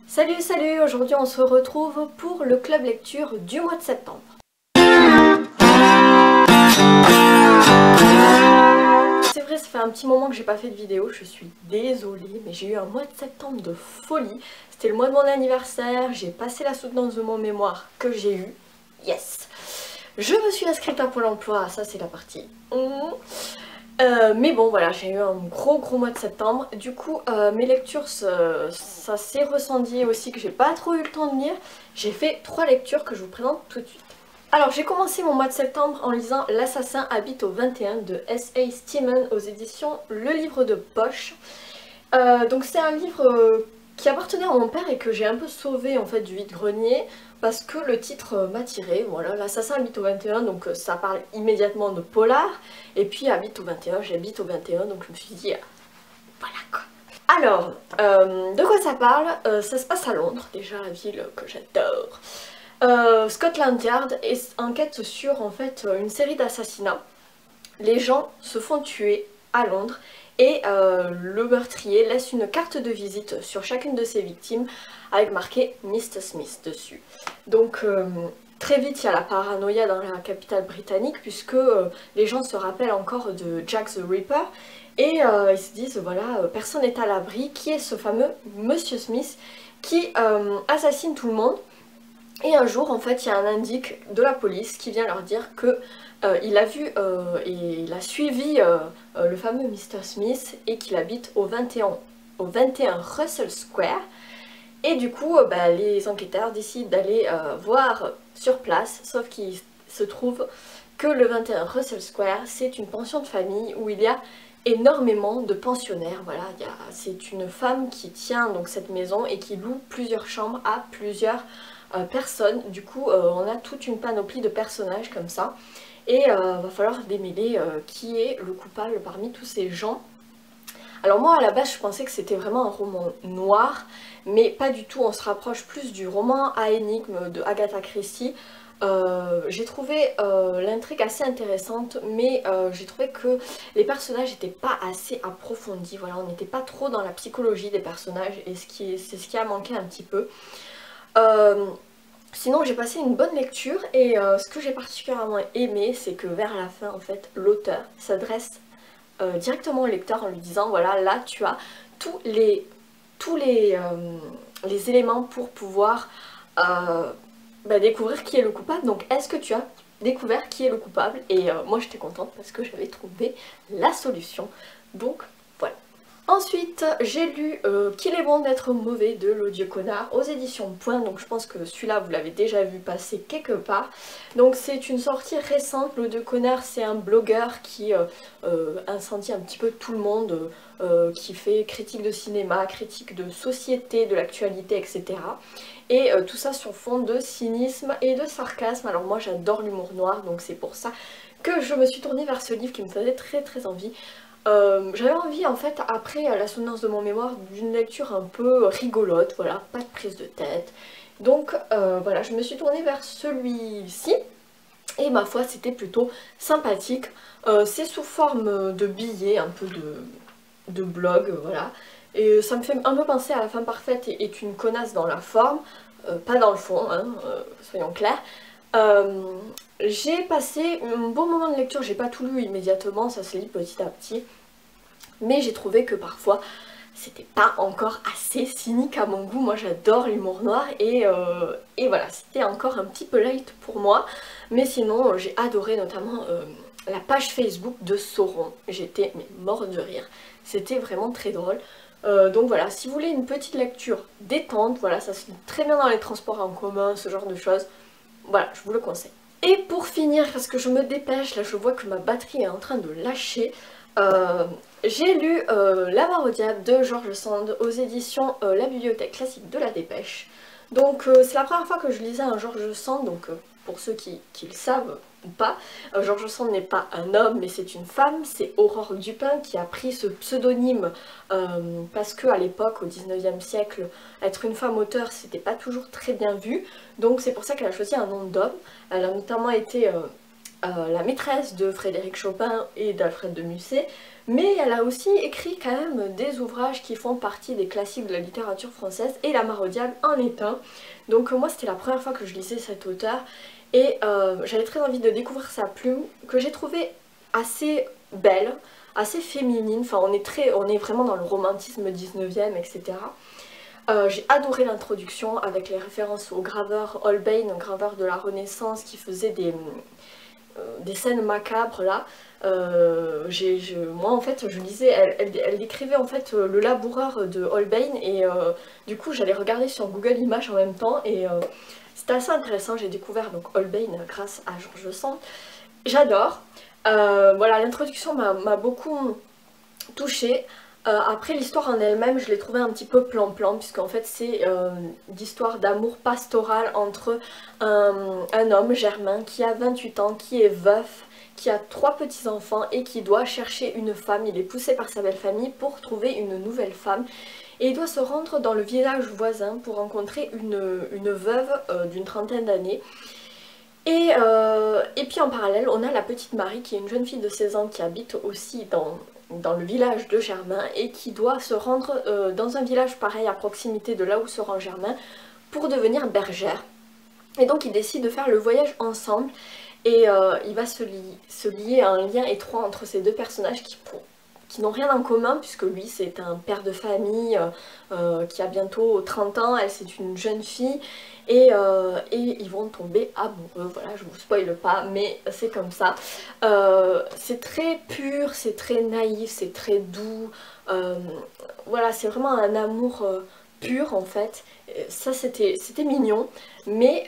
Salut, salut! Aujourd'hui on se retrouve pour le club lecture du mois de septembre. C'est vrai, ça fait un petit moment que j'ai pas fait de vidéo, je suis désolée, mais j'ai eu un mois de septembre de folie. C'était le mois de mon anniversaire, j'ai passé la soutenance de mon mémoire que j'ai eu. Yes! Je me suis inscrite à Pôle emploi, ça c'est la partie. Mais bon voilà, j'ai eu un gros mois de septembre. Du coup mes lectures, ça s'est ressenti aussi que j'ai pas trop eu le temps de lire. J'ai fait 3 lectures que je vous présente tout de suite. Alors j'ai commencé mon mois de septembre en lisant L'assassin habite au 21 de S.A. Stillman aux éditions Le Livre de Poche. Donc c'est un livre qui appartenait à mon père et que j'ai un peu sauvé en fait du vide-grenier parce que le titre m'a tiré. Voilà, L'assassin habite au 21, donc ça parle immédiatement de polar, et puis habite au 21, j'habite au 21, donc je me suis dit voilà quoi. Alors, de quoi ça parle? Ça se passe à Londres, déjà la ville que j'adore. Scotland Yard enquête sur en fait une série d'assassinats. Les gens se font tuer à Londres et le meurtrier laisse une carte de visite sur chacune de ses victimes avec marqué Mr. Smith dessus. Donc très vite il y a la paranoïa dans la capitale britannique puisque les gens se rappellent encore de Jack the Ripper et ils se disent voilà, personne n'est à l'abri, qui est ce fameux Monsieur Smith qui assassine tout le monde. Et un jour en fait il y a un indique de la police qui vient leur dire que il a vu et il a suivi le fameux Mr. Smith et qu'il habite au 21 Russell Square. Et du coup les enquêteurs décident d'aller voir sur place, sauf qu'il se trouve que le 21 Russell Square c'est une pension de famille où il y a énormément de pensionnaires. Voilà, c'est une femme qui tient donc cette maison et qui loue plusieurs chambres à plusieurs personnes. Du coup on a toute une panoplie de personnages comme ça et va falloir démêler qui est le coupable parmi tous ces gens. Alors moi à la base je pensais que c'était vraiment un roman noir, mais pas du tout, on se rapproche plus du roman à énigme de Agatha Christie. J'ai trouvé l'intrigue assez intéressante, mais j'ai trouvé que les personnages n'étaient pas assez approfondis. Voilà, on n'était pas trop dans la psychologie des personnages et c'est ce qui a manqué un petit peu. Sinon j'ai passé une bonne lecture et ce que j'ai particulièrement aimé c'est que vers la fin en fait l'auteur s'adresse directement au lecteur en lui disant voilà, là tu as tous les éléments pour pouvoir découvrir qui est le coupable. Donc est-ce que tu as découvert qui est le coupable? Et moi j'étais contente parce que j'avais trouvé la solution. Donc voilà. Ensuite, j'ai lu Qu'il est bon d'être mauvais de l'odieux connard aux éditions Point, donc je pense que celui-là vous l'avez déjà vu passer quelque part. Donc c'est une sortie récente. L'odieux connard c'est un blogueur qui incendie un petit peu tout le monde, qui fait critique de cinéma, critique de société, de l'actualité, etc. Et tout ça sur fond de cynisme et de sarcasme. Alors moi j'adore l'humour noir, donc c'est pour ça que je me suis tournée vers ce livre qui me faisait très envie. J'avais envie en fait, après la soutenance de mon mémoire, d'une lecture un peu rigolote, voilà, pas de prise de tête. Donc voilà, je me suis tournée vers celui-ci et ma foi c'était plutôt sympathique. C'est sous forme de billets, un peu de blog, voilà. Et ça me fait un peu penser à La femme parfaite est une connasse dans la forme, pas dans le fond, hein, soyons clairs. J'ai passé un bon moment de lecture, j'ai pas tout lu immédiatement, ça se lit petit à petit, mais j'ai trouvé que parfois c'était pas encore assez cynique à mon goût. Moi j'adore l'humour noir et voilà, c'était encore un petit peu light pour moi, mais sinon j'ai adoré notamment la page Facebook de Sauron, j'étais morte de rire, c'était vraiment très drôle. Donc voilà, si vous voulez une petite lecture détente, voilà, ça se lit très bien dans les transports en commun, ce genre de choses, voilà, je vous le conseille. Et pour finir, parce que je me dépêche, là je vois que ma batterie est en train de lâcher, j'ai lu La Mare au diable de George Sand aux éditions La Bibliothèque classique de la Dépêche. Donc c'est la première fois que je lisais un George Sand, donc pour ceux qui le savent ou pas, George Sand n'est pas un homme mais c'est une femme, c'est Aurore Dupin qui a pris ce pseudonyme parce qu'à l'époque, au 19e siècle, être une femme auteure c'était pas toujours très bien vu, donc c'est pour ça qu'elle a choisi un nom d'homme. Elle a notamment été la maîtresse de Frédéric Chopin et d'Alfred de Musset, mais elle a aussi écrit quand même des ouvrages qui font partie des classiques de la littérature française, et La Mare au diable en est un. Donc moi c'était la première fois que je lisais cet auteur, et j'avais très envie de découvrir sa plume, que j'ai trouvée assez belle, assez féminine, enfin on est vraiment dans le romantisme 19e, etc. J'ai adoré l'introduction avec les références au graveur Holbein, un graveur de la Renaissance qui faisait des scènes macabres là. Moi en fait je lisais, elle décrivait en fait le laboureur de Holbein, et du coup j'allais regarder sur Google Images en même temps, et c'était assez intéressant. J'ai découvert donc Holbein grâce à George Sand. J'adore. Voilà, l'introduction m'a beaucoup touchée. Après l'histoire en elle-même, je l'ai trouvée un petit peu plan-plan, puisqu'en fait c'est l'histoire d'amour pastoral entre un homme, Germain, qui a 28 ans, qui est veuf, qui a 3 petits-enfants et qui doit chercher une femme. Il est poussé par sa belle famille pour trouver une nouvelle femme. Et il doit se rendre dans le village voisin pour rencontrer une veuve d'une trentaine d'années. Et puis en parallèle, on a la petite Marie qui est une jeune fille de 16 ans qui habite aussi dans le village de Germain et qui doit se rendre dans un village pareil à proximité de là où se rend Germain pour devenir bergère. Et donc ils décident de faire le voyage ensemble, et il va se lier à un lien étroit entre ces deux personnages qui n'ont rien en commun, puisque lui c'est un père de famille qui a bientôt 30 ans, elle c'est une jeune fille, et ils vont tomber amoureux. Voilà, je vous spoile pas, mais c'est comme ça. C'est très pur, c'est très naïf, c'est très doux, voilà, c'est vraiment un amour pur en fait. Ça c'était mignon, mais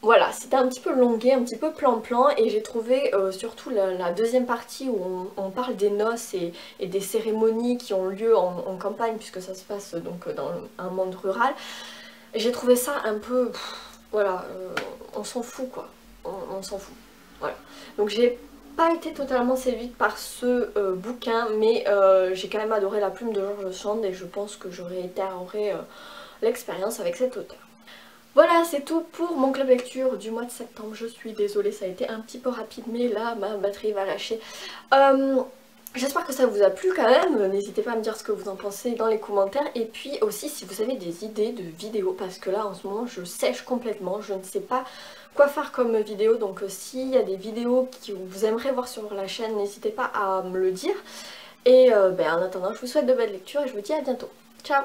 voilà, c'était un petit peu longué, un petit peu plan-plan, et j'ai trouvé surtout la deuxième partie où on parle des noces et des cérémonies qui ont lieu en campagne, puisque ça se passe donc dans un monde rural. J'ai trouvé ça un peu, voilà, on s'en fout quoi, on s'en fout, voilà. Donc j'ai pas été totalement séduite par ce bouquin, mais j'ai quand même adoré la plume de George Sand, et je pense que j'aurais été l'expérience avec cet auteur. Voilà, c'est tout pour mon club lecture du mois de septembre. Je suis désolée, ça a été un petit peu rapide, mais là ma batterie va lâcher. J'espère que ça vous a plu quand même. N'hésitez pas à me dire ce que vous en pensez dans les commentaires, et puis aussi si vous avez des idées de vidéos, parce que là en ce moment je sèche complètement, je ne sais pas quoi faire comme vidéo. Donc s'il y a des vidéos que vous aimeriez voir sur la chaîne, n'hésitez pas à me le dire. Et en attendant, je vous souhaite de belles lectures et je vous dis à bientôt. Ciao!